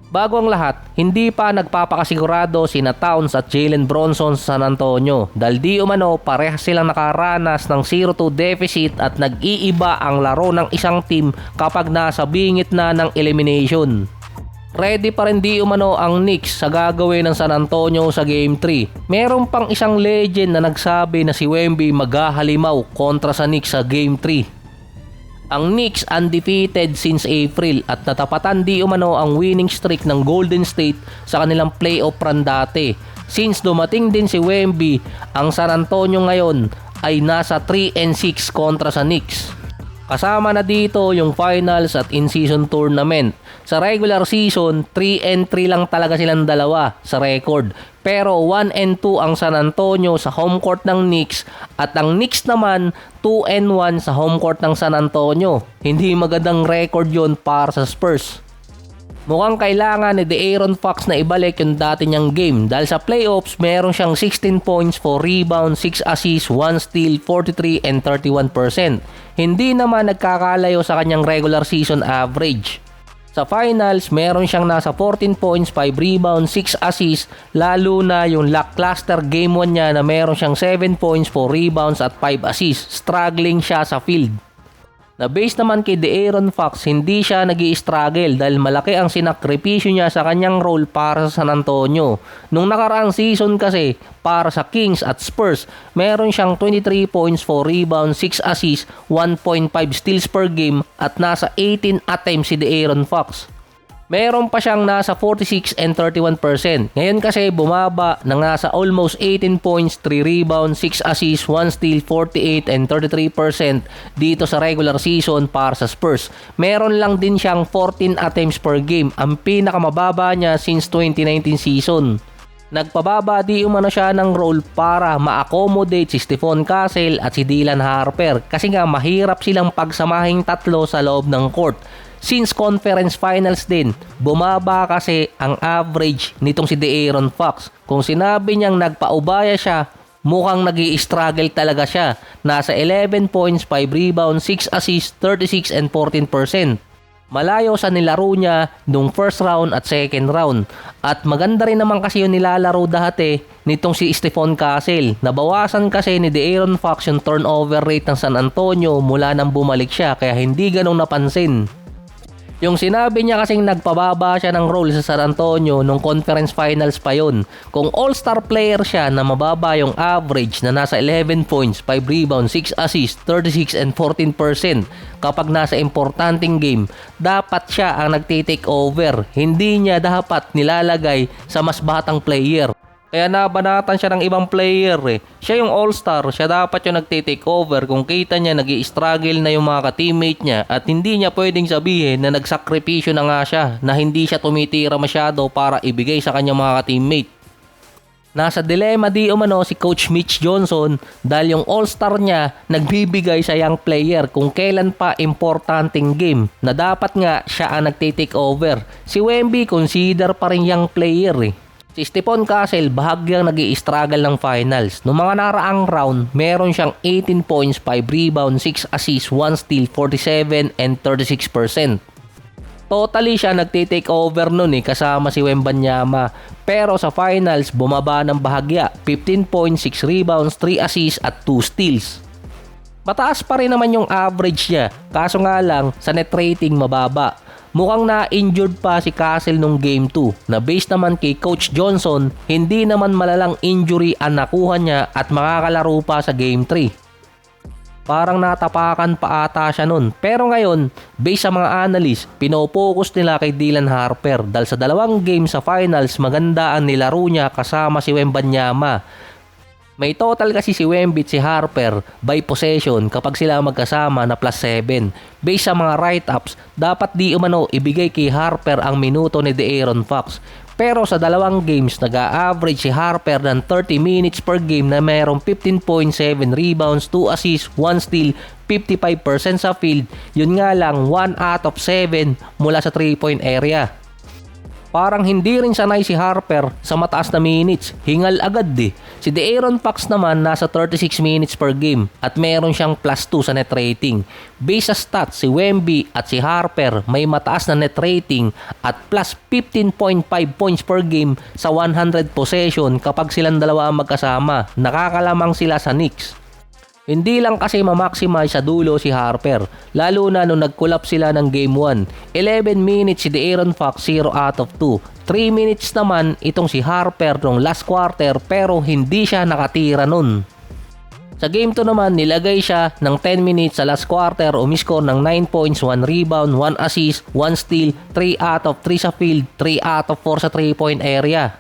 Bago ang lahat, hindi pa nagpapakasigurado sina Towns at Jalen Bronson sa San Antonio dahil di umano parehas silang nakaranas ng 0-2 deficit at nag-iiba ang laro ng isang team kapag nasa bingit na ng elimination. Ready pa rin di umano ang Knicks sa gagawin ng San Antonio sa Game 3. Meron pang isang legend na nagsabi na si Wemby maghahalimaw kontra sa Knicks sa Game 3. Ang Knicks undefeated since April at natapatan di umano ang winning streak ng Golden State sa kanilang playoff run dati. Since dumating din si Wemby, ang San Antonio ngayon ay nasa 3-6 kontra sa Knicks. Kasama na dito yung finals at in-season tournament. Sa regular season, 3-3 lang talaga silang dalawa sa record. Pero 1-2 ang San Antonio sa home court ng Knicks at ang Knicks naman 2-1 sa home court ng San Antonio. Hindi magandang record yon para sa Spurs. Mukhang kailangan ni De'Aaron Fox na ibalik yung dati niyang game dahil sa playoffs meron siyang 16 points, 4 rebounds, 6 assists, 1 steal, 43 and 31%. Hindi naman nagkakalayo sa kanyang regular season average. Sa finals, meron siyang nasa 14 points, 5 rebounds, 6 assists, lalo na yung lackluster game 1 niya na meron siyang 7 points, 4 rebounds at 5 assists. Struggling siya sa field. Na base naman kay De'Aaron Fox, hindi siya nag-i-struggle dahil malaki ang sinakripisyo niya sa kanyang role para sa San Antonio. Nung nakaraang season kasi, para sa Kings at Spurs, meron siyang 23 points, 4 rebounds, 6 assists, 1.5 steals per game at nasa 18 attempts si De'Aaron Fox. Meron pa siyang nasa 46 and 31%. Ngayon kasi bumaba na nasa almost 18 points, 3 rebounds, 6 assists, 1 steal, 48 and 33% dito sa regular season para sa Spurs. Meron lang din siyang 14 attempts per game, ang pinakamababa niya since 2019 season. Nagpababa di umano siya ng role para ma-accommodate si Stephon Castle at si Dylan Harper kasi nga mahirap silang pagsamahing tatlo sa loob ng court. Since conference finals din, bumaba kasi ang average nitong si De'Aaron Fox. Kung sinabi niyang nagpaubaya siya, mukhang nag-i-struggle talaga siya. Nasa 11 points, 5 rebounds, 6 assists, 36 and 14%. Malayo sa nilaro niya nung first round at second round. At maganda rin naman kasi yung nilalaro dati nitong si Stephon Castle. Nabawasan kasi ni De'Aaron Fox yung turnover rate ng San Antonio mula nang bumalik siya kaya hindi ganong napansin. Yung sinabi niya kasing nagpababa siya ng role sa San Antonio nung conference finals pa yun. Kung all-star player siya na mababa yung average na nasa 11 points, 5 rebounds, 6 assists, 36 and 14% kapag nasa importanteng game, dapat siya ang nagtitake over. Hindi niya dapat nilalagay sa mas batang player. Kaya nabanatan siya ng ibang player eh. Siya yung all-star, siya dapat yung nagtitake over kung kita niya nag-i-struggle na yung mga ka-teammate niya at hindi niya pwedeng sabihin na nagsakripisyo na nga siya na hindi siya tumitira masyado para ibigay sa kanyang mga ka-teammate. Nasa dilema di umano si Coach Mitch Johnson dahil yung all-star niya nagbibigay sa young player kung kailan pa importanteng game na dapat nga siya ang nagtitake over. Si Wemby consider pa rin young player eh. Si Stephon Castle bahagyang nag-i-struggle ng finals. Noong mga naraang round, meron siyang 18 points, 5 rebounds, 6 assists, 1 steal, 47 and 36%. Totally siya nagtitake over nun kasama si Wembanyama. Pero sa finals, bumaba ng bahagya. 15 points, 6 rebounds, 3 assists at 2 steals. Mataas pa rin naman yung average niya. Kaso nga lang, sa net rating mababa. Mukhang na-injured pa si Castle nung Game 2 na based naman kay Coach Johnson, hindi naman malalang injury ang nakuha niya at makakalaro pa sa Game 3. Parang natapakan pa ata siya nun. Pero ngayon, based sa mga analyst, pinopokus nila kay Dylan Harper dahil sa dalawang game sa finals maganda ang nilaro niya kasama si Wembanyama. May total kasi si Wemby at si Harper by possession kapag sila magkasama na plus 7. Based sa mga write-ups, dapat di umano ibigay kay Harper ang minuto ni De'Aaron Fox. Pero sa dalawang games, nag-a-average si Harper ng 30 minutes per game na mayroong 15.7 rebounds, 2 assists, 1 steal, 55% sa field. Yun nga lang, 1 out of 7 mula sa 3-point area. Parang hindi rin sanay si Harper sa mataas na minutes. Hingal agad eh. Si De'Aaron Fox naman nasa 36 minutes per game at meron siyang +2 sa net rating. Base sa stats, si Wemby at si Harper may mataas na net rating at plus 15.5 points per game sa 100 possession kapag silang dalawa ang magkasama. Nakakalamang sila sa Knicks. Hindi lang kasi ma-maximize sa dulo si Harper, lalo na nung nag-collapse sila ng Game 1. 11 minutes si De'Aaron Fox, 0 out of 2. 3 minutes naman itong si Harper nung last quarter pero hindi siya nakatira nun. Sa Game 2 naman, nilagay siya ng 10 minutes sa last quarter, umiscore ng 9 points, 1 rebound, 1 assist, 1 steal, 3 out of 3 sa field, 3 out of 4 sa 3-point area.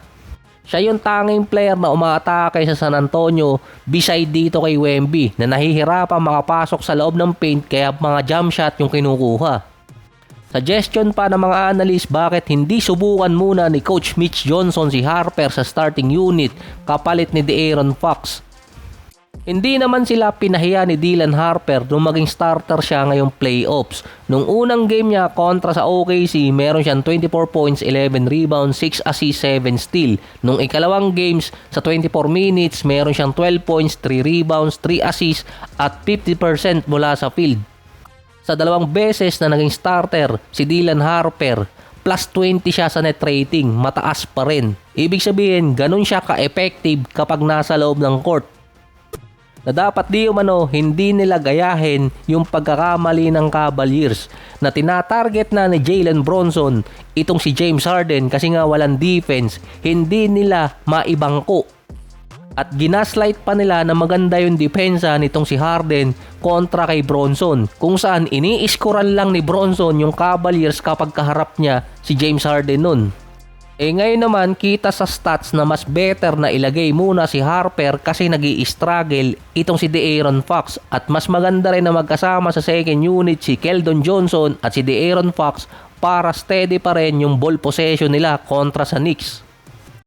Siya yung tanging player na umaatake sa San Antonio beside dito kay Wemby na nahihirapang makapasok sa loob ng paint kaya mga jump shot yung kinukuha. Suggestion pa ng mga analyst bakit hindi subukan muna ni Coach Mitch Johnson si Harper sa starting unit kapalit ni De'Aaron Fox. Hindi naman sila pinahiya ni Dylan Harper nung maging starter siya ngayong playoffs. Nung unang game niya kontra sa OKC, meron siyang 24 points, 11 rebounds, 6 assists, 7 steal. Nung ikalawang games, sa 24 minutes, meron siyang 12 points, 3 rebounds, 3 assists at 50% mula sa field. Sa dalawang beses na naging starter, si Dylan Harper, plus 20 siya sa net rating, mataas pa rin. Ibig sabihin, ganun siya ka-effective kapag nasa loob ng court. Na dapat di umano hindi nila gayahin yung pagkakamali ng Cavaliers na tinatarget na ni Jalen Bronson itong si James Harden kasi nga walang defense, hindi nila maibangko. At ginaslight pa nila na maganda yung depensa nitong si Harden kontra kay Bronson kung saan ini-scorean lang ni Bronson yung Cavaliers kapag kaharap niya si James Harden nun. Ngayon naman kita sa stats na mas better na ilagay muna si Harper kasi nag-i-struggle itong si De'Aaron Fox at mas maganda rin na magkasama sa second unit si Keldon Johnson at si De'Aaron Fox para steady pa rin yung ball possession nila kontra sa Knicks.